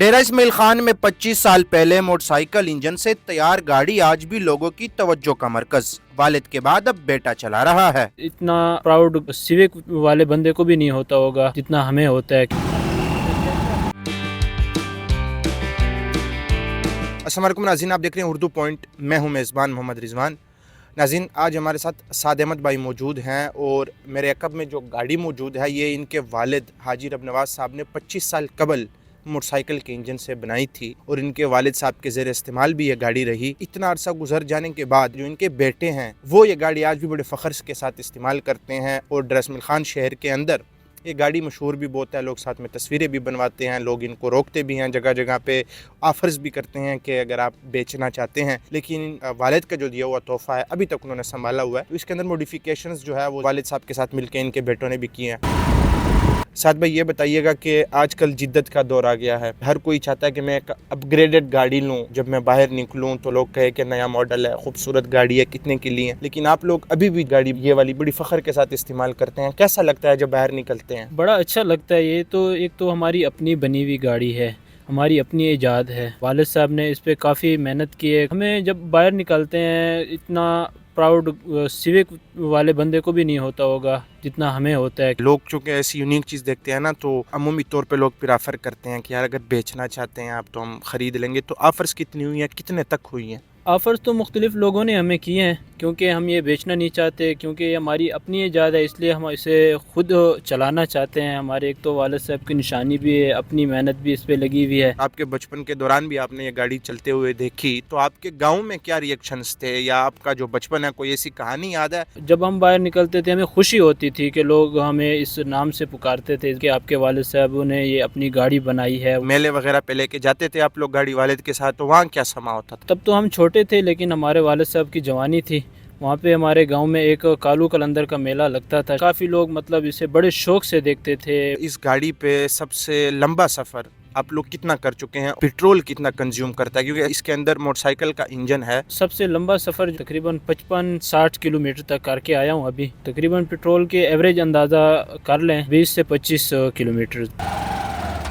डेरा इस्माइल खान में 25 साल पहले मोटरसाइकिल इंजन से तैयार गाड़ी आज भी लोगों की तवज्जो का मरकज। वालिद के बाद अब बेटा चला रहा है। इतना प्राउड सिविक वाले बंदे को भी नहीं होता होगा जितना हमें होता है। अस्सलाम वालेकुम नाज़रीन, आप देख रहे हैं उर्दू पॉइंट। मैं हूं मेज़बान मोहम्मद रिजवान। नाज़रीन, आज हमारे साथ साद अहमद भाई मौजूद हैं और मेरे अकब में जो गाड़ी मौजूद है ये इनके वालिद हाजी रब नवाज साहब ने 25 साल कबल मोटरसाइकिल के इंजन से बनाई थी और इनके वालिद साहब के ज़ेर इस्तेमाल भी ये गाड़ी रही। इतना अरसा गुजर जाने के बाद जो इनके बेटे हैं वो ये गाड़ी आज भी बड़े फ़ख्र के साथ इस्तेमाल करते हैं और डेरा इस्माइल खान शहर के अंदर ये गाड़ी मशहूर भी बहुत है। लोग साथ में तस्वीरें भी बनवाते हैं, लोग इनको रोकते भी हैं, जगह जगह पे ऑफ़र्स भी करते हैं कि अगर आप बेचना चाहते हैं। लेकिन वालिद का जो दिया हुआ तोहफ़ा है अभी तक उन्होंने संभाला हुआ है, तो इसके अंदर मॉडिफिकेशंस जो है वो वालिद साहब के साथ मिलकर इनके बेटों ने भी किए हैं। साथ भाई ये बताइएगा कि आजकल जिद्दत का दौर आ गया है, हर कोई चाहता है कि मैं एक अपग्रेडेड गाड़ी लूं, जब मैं बाहर निकलूं तो लोग कहे कि नया मॉडल है, खूबसूरत गाड़ी है, कितने की लिए। लेकिन आप लोग अभी भी गाड़ी ये वाली बड़ी फ़ख्र के साथ इस्तेमाल करते हैं। कैसा लगता है जब बाहर निकलते हैं? बड़ा अच्छा लगता है। ये तो एक तो हमारी अपनी बनी हुई गाड़ी है, हमारी अपनी ईजाद है। वालिद साहब ने इस पे काफ़ी मेहनत की है। हमें जब बाहर निकलते हैं इतना प्राउड सिविक वाले बंदे को भी नहीं होता होगा जितना हमें होता है। लोग चूँकि ऐसी यूनिक चीज़ देखते हैं ना, तो अमूमी तौर पे लोग प्रेफर करते हैं कि यार अगर बेचना चाहते हैं आप तो हम ख़रीद लेंगे। तो ऑफ़र्स कितनी हुई हैं, कितने तक हुई हैं? ऑफ़र्स तो मुख्तलिफ़ लोगों ने हमें किए हैं, क्योंकि हम ये बेचना नहीं चाहते, क्योंकि ये हमारी अपनी ईजाद है, इसलिए हम इसे ख़ुद चलाना चाहते हैं। हमारे एक तो वालिद साहब की निशानी भी है, अपनी मेहनत भी इस पे लगी हुई है। आपके बचपन के दौरान भी आपने ये गाड़ी चलते हुए देखी, तो आपके गांव में क्या रिएक्शंस थे, या आपका जो बचपन है कोई ऐसी कहानी याद है? जब हम बाहर निकलते थे हमें खुशी होती थी कि लोग हमें इस नाम से पुकारते थे कि आपके वालिद साहब ने ये अपनी गाड़ी बनाई है। मेले वगैरह पे लेके जाते थे आप लोग गाड़ी वालिद के साथ, तो वहाँ क्या समा होता था? तब तो हम छोटे थे, लेकिन हमारे वालिद साहब की जवानी थी। वहाँ पे हमारे गांव में एक कालू कलंदर का मेला लगता था। काफ़ी लोग मतलब इसे बड़े शौक से देखते थे। इस गाड़ी पे सबसे लंबा सफ़र आप लोग कितना कर चुके हैं? पेट्रोल कितना कंज्यूम करता है, क्योंकि इसके अंदर मोटरसाइकिल का इंजन है। सबसे लंबा सफ़र तकरीबन 55-60 किलोमीटर तक करके आया हूँ अभी। तकरीबन पेट्रोल के एवरेज अंदाज़ा कर लें 20 से 25 किलोमीटर।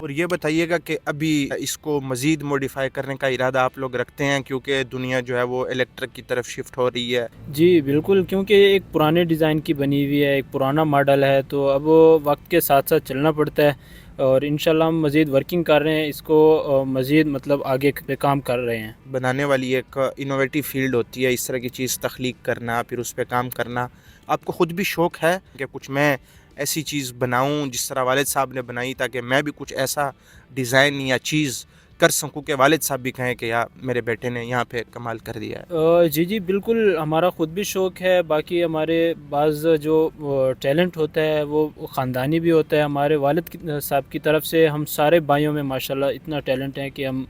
और ये बताइएगा कि अभी इसको मज़ीद मॉडिफाई करने का इरादा आप लोग रखते हैं, क्योंकि दुनिया जो है वो इलेक्ट्रिक की तरफ शिफ्ट हो रही है? जी बिल्कुल, क्योंकि एक पुराने डिज़ाइन की बनी हुई है, एक पुराना मॉडल है, तो अब वक्त के साथ साथ चलना पड़ता है। और इंशाल्लाह हम मज़ीद वर्किंग कर रहे हैं, इसको मज़ीद मतलब आगे पे काम कर रहे हैं। बनाने वाली एक इनोवेटिव फील्ड होती है, इस तरह की चीज़ तख्लीक करना, फिर उस पर काम करना। आपको ख़ुद भी शौक़ है कि कुछ मैं ऐसी चीज़ बनाऊं जिस तरह वालिद साहब ने बनाई, ताकि मैं भी कुछ ऐसा डिज़ाइन या चीज़ कर सकूं कि वालिद साहब भी कहें कि यार मेरे बेटे ने यहाँ पे कमाल कर दिया है? जी जी बिल्कुल, हमारा ख़ुद भी शौक़ है। बाकी हमारे बाज़ जो टैलेंट होता है वो ख़ानदानी भी होता है। हमारे वालिद साहब की तरफ से हम सारे भाइयों में माशाल्लाह इतना टैलेंट है कि हम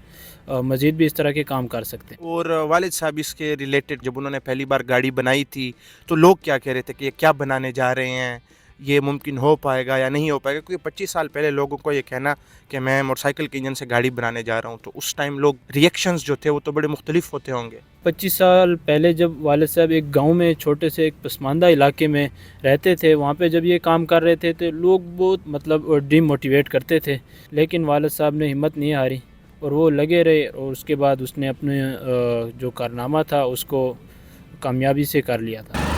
मज़ीद भी इस तरह के काम कर सकते हैं। और वालिद साहब इसके रिलेटेड जब उन्होंने पहली बार गाड़ी बनाई थी तो लोग क्या कह रहे थे कि ये क्या बनाने जा रहे हैं, ये मुमकिन हो पाएगा या नहीं हो पाएगा? क्योंकि 25 साल पहले लोगों को ये कहना कि मैं मोटरसाइकिल के इंजन से गाड़ी बनाने जा रहा हूँ, तो उस टाइम लोग रिएक्शंस जो थे वो तो बड़े मुख्तलिफ होते होंगे। 25 साल पहले जब वालिद साहब एक गांव में छोटे से एक पसमानदा इलाके में रहते थे, वहाँ पे जब ये काम कर रहे थे तो लोग बहुत मतलब डीमोटिवेट करते थे, लेकिन वालिद साहब ने हिम्मत नहीं हारी और वो लगे रहे, और उसके बाद उसने अपने जो कारनामा था उसको कामयाबी से कर लिया था।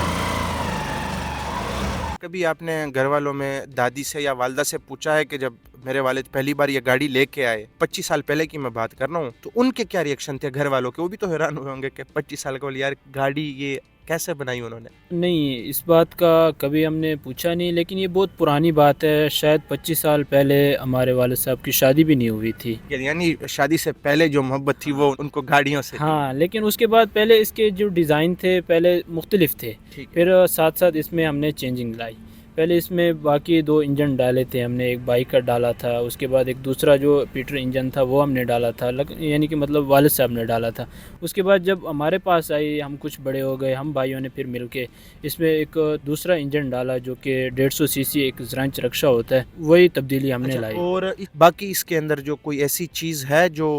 कभी आपने घर वालों में दादी से या वालदा से पूछा है कि जब मेरे वालिद पहली बार ये गाड़ी लेके आए, 25 साल पहले की मैं बात कर रहा हूँ, तो उनके क्या रिएक्शन थे घर वालों के? वो भी तो हैरान हुए होंगे कि 25 साल के यार गाड़ी ये कैसे बनाई उन्होंने? नहीं, इस बात का कभी हमने पूछा नहीं, लेकिन ये बहुत पुरानी बात है। शायद 25 साल पहले हमारे वालिद साहब की शादी भी नहीं हुई थी। यानी शादी से पहले जो मोहब्बत थी वो उनको गाड़ियों से थी। हाँ, लेकिन उसके बाद पहले इसके जो डिज़ाइन थे पहले मुख्तलिफ थे, फिर साथ साथ इसमें हमने चेंजिंग लाई। पहले इसमें बाकी 2 इंजन डाले थे हमने, एक बाइक का डाला था, उसके बाद एक दूसरा जो पीटर इंजन था वो हमने डाला था, यानी कि मतलब वालिद साहब ने डाला था। उसके बाद जब हमारे पास आई, हम कुछ बड़े हो गए, हम भाइयों ने फिर मिलके इसमें एक दूसरा इंजन डाला जो कि 150 सीसी एक ज़रांच रक्षा होता है, वही तब्दीली हमने लाई। और बाकी इसके अंदर जो कोई ऐसी चीज़ है जो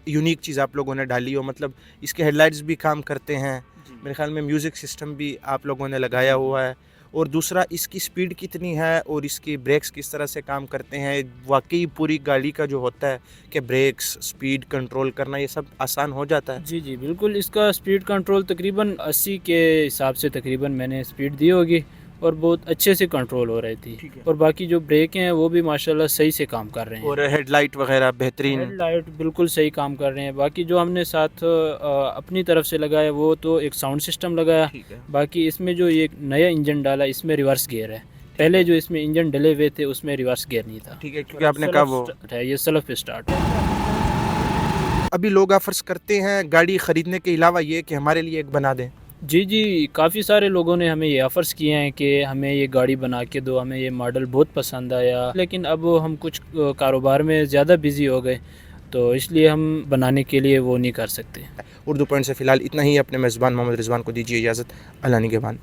यूनिक चीज़ आप लोगों ने डाली हो? मतलब इसके हेडलाइट्स भी काम करते हैं, मेरे ख्याल में म्यूज़िक सिस्टम भी आप लोगों ने लगाया हुआ है, اور دوسرا اس کی سپیڈ کتنی ہے اور اس کی بریکس کس طرح سے کام کرتے ہیں. واقعی پوری گاڑی کا جو ہوتا ہے کہ بریکس سپیڈ کنٹرول کرنا یہ سب آسان ہو جاتا ہے؟ جی جی بالکل، اس کا سپیڈ کنٹرول تقریباً 80 کے حساب سے تقریباً میں نے سپیڈ دی ہوگی اور بہت اچھے سے کنٹرول ہو رہی تھی. اور باقی جو بریک ہیں وہ بھی ماشاءاللہ صحیح سے کام کر رہے ہیں. اور ہیڈ لائٹ وغیرہ بہترین؟ ہیڈ لائٹ بالکل صحیح کام کر رہے ہیں. باقی جو ہم نے ساتھ اپنی طرف سے لگایا وہ تو ایک ساؤنڈ سسٹم لگایا. باقی اس میں جو ایک نیا انجن ڈالا اس میں ریورس گیئر ہے. پہلے جو اس میں انجن ڈلے ہوئے تھے اس میں ریورس گیئر نہیں تھا. ٹھیک ہے، کیونکہ آپ نے کہا وہ ہے یہ سیلف اسٹارٹ ہے. ابھی لوگ آفرز کرتے ہیں گاڑی خریدنے کے علاوہ یہ کہ ہمارے لیے ایک بنا دیں. جی جی کافی سارے لوگوں نے ہمیں یہ آفرز کیے ہیں کہ ہمیں یہ گاڑی بنا کے دو، ہمیں یہ ماڈل بہت پسند آیا، لیکن اب ہم کچھ کاروبار میں زیادہ بیزی ہو گئے تو اس لیے ہم بنانے کے لیے وہ نہیں کر سکتے. اردو پوائنٹ سے فی الحال اتنا ہی. اپنے میزبان محمد رضوان کو دیجیے اجازت. اللہ نگہبان.